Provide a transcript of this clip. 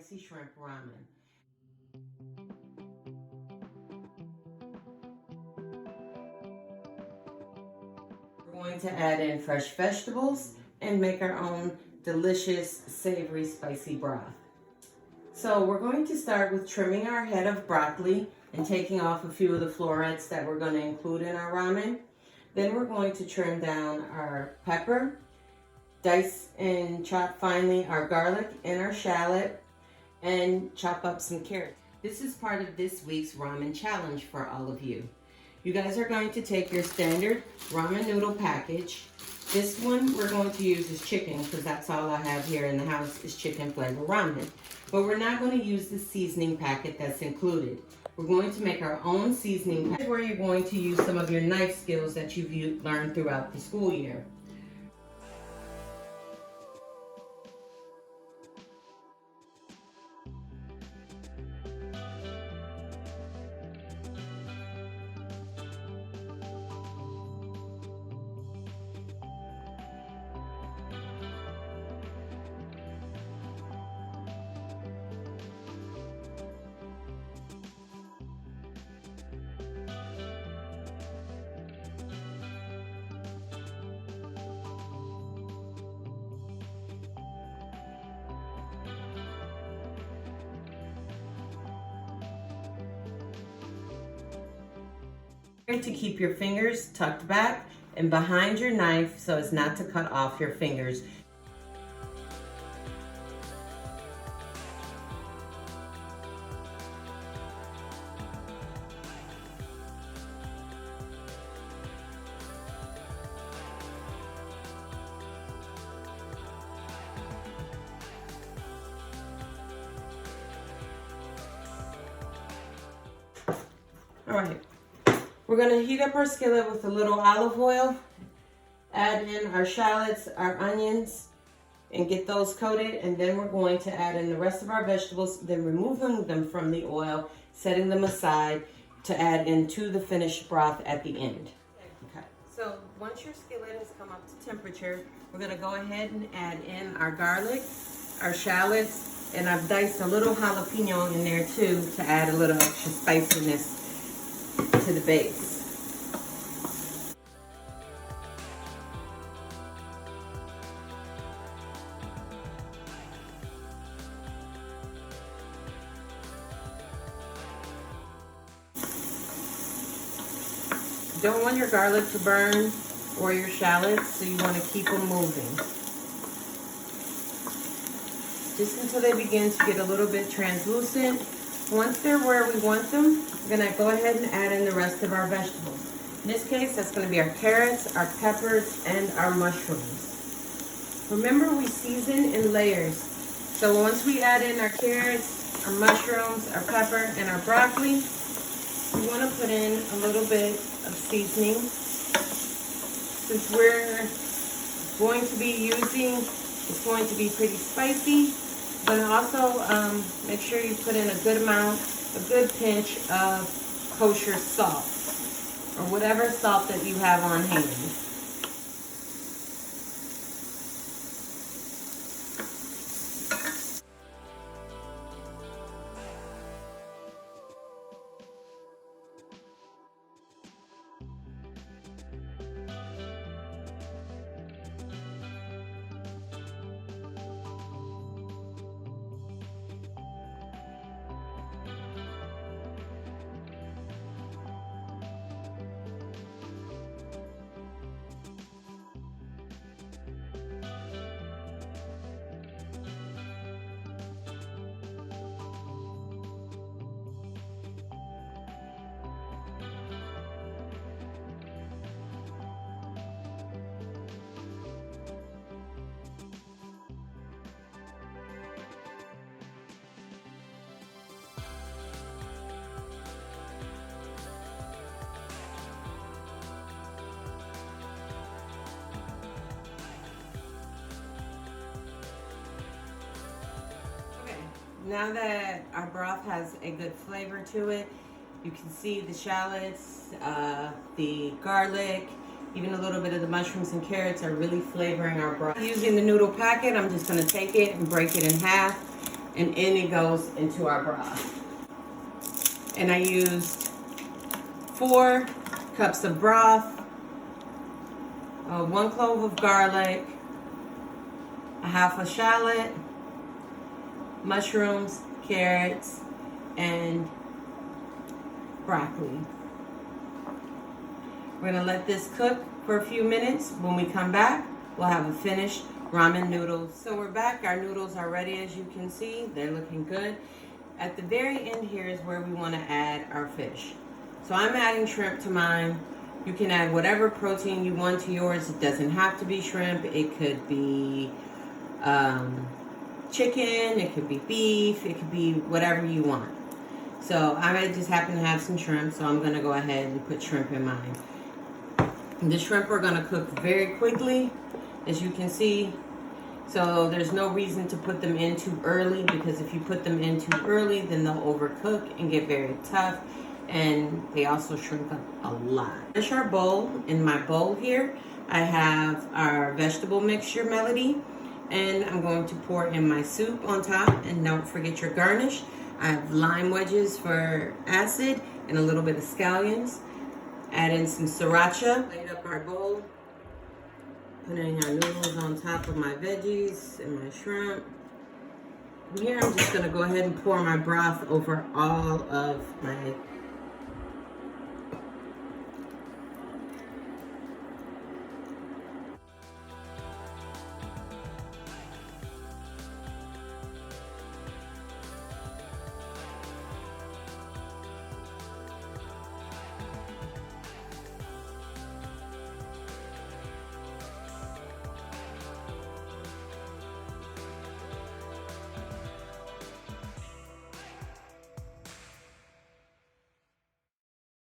spicy shrimp ramen. We're going to add in fresh vegetables and make our own delicious, savory, spicy broth. So we're going to start with trimming our head of broccoli and taking off a few of the florets that we're going to include in our ramen. Then we're going to trim down our pepper, dice and chop finely our garlic and our shallot, and chop up some carrots. This is part of this week's ramen challenge for all of you. You guys are going to take your standard ramen noodle package. This one we're going to use is chicken because that's all I have here in the house is chicken flavor ramen. But we're not going to use the seasoning packet that's included. We're going to make our own seasoning packet where you're going to use some of your knife skills that you've learned throughout the school year. To keep your fingers tucked back and behind your knife so as not to cut off your fingers. All right. We're going to heat up our skillet with a little olive oil, add in our shallots, our onions, and get those coated. And then we're going to add in the rest of our vegetables, then removing them from the oil, setting them aside to add into the finished broth at the end. Okay, so once your skillet has come up to temperature, we're going to go ahead and add in our garlic, our shallots, and I've diced a little jalapeno in there too to add a little extra spiciness to the base. You don't want your garlic to burn or your shallots, so you want to keep them moving. Just until they begin to get a little bit translucent. Once they're where we want them, we're going to go ahead and add in the rest of our vegetables. In this case, that's going to be our carrots, our peppers, and our mushrooms. Remember, we season in layers. So once we add in our carrots, our mushrooms, our pepper, and our broccoli, we want to put in a little bit of seasoning. Since we're going to be using, it's going to be pretty spicy. But also make sure you put in a good amount, a good pinch of kosher salt, or whatever salt that you have on hand. Now that our broth has a good flavor to it, you can see the shallots, the garlic, even a little bit of the mushrooms and carrots are really flavoring our broth. Using the noodle packet, I'm just going to take it and break it in half and in it goes into our broth. And I used 4 cups of broth, 1 clove of garlic, a half a shallot, mushrooms, carrots, and broccoli. We're gonna let this cook for a few minutes. When we come back, we'll have a finished ramen noodles. So we're back. Our noodles are ready, as you can see. They're looking good. At the very end here is where we want to add our fish. So I'm adding shrimp to mine. You can add whatever protein you want to yours. It doesn't have to be shrimp. It could be chicken. It could be beef. It could be whatever you want. So I just happen to have some shrimp, so I'm going to go ahead and put shrimp in mine. The shrimp are going to cook very quickly, as you can see. So there's no reason to put them in too early, because if you put them in too early, then they'll overcook and get very tough, and they also shrink up a lot. Finish our bowl. In my bowl here, I have our vegetable mixture melody, and I'm going to pour in my soup on top, and don't forget your garnish. I have lime wedges for acid and a little bit of scallions. Add in some sriracha. Plate up our bowl. Putting our noodles on top of my veggies and my shrimp. And here I'm just going to go ahead and pour my broth over all of my